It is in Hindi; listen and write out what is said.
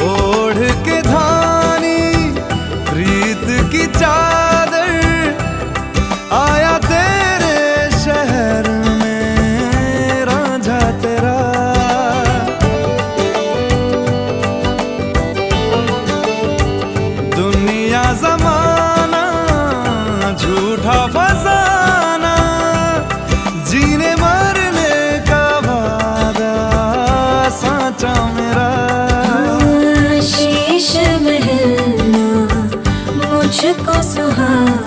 ओढ़ के धानी प्रीत की चादर, आया तेरे शहर में रांझा तेरा। दुनिया जमाना झूठा फसाना, जीने मरने का वादा साचा मेरा। शीश महल मुझको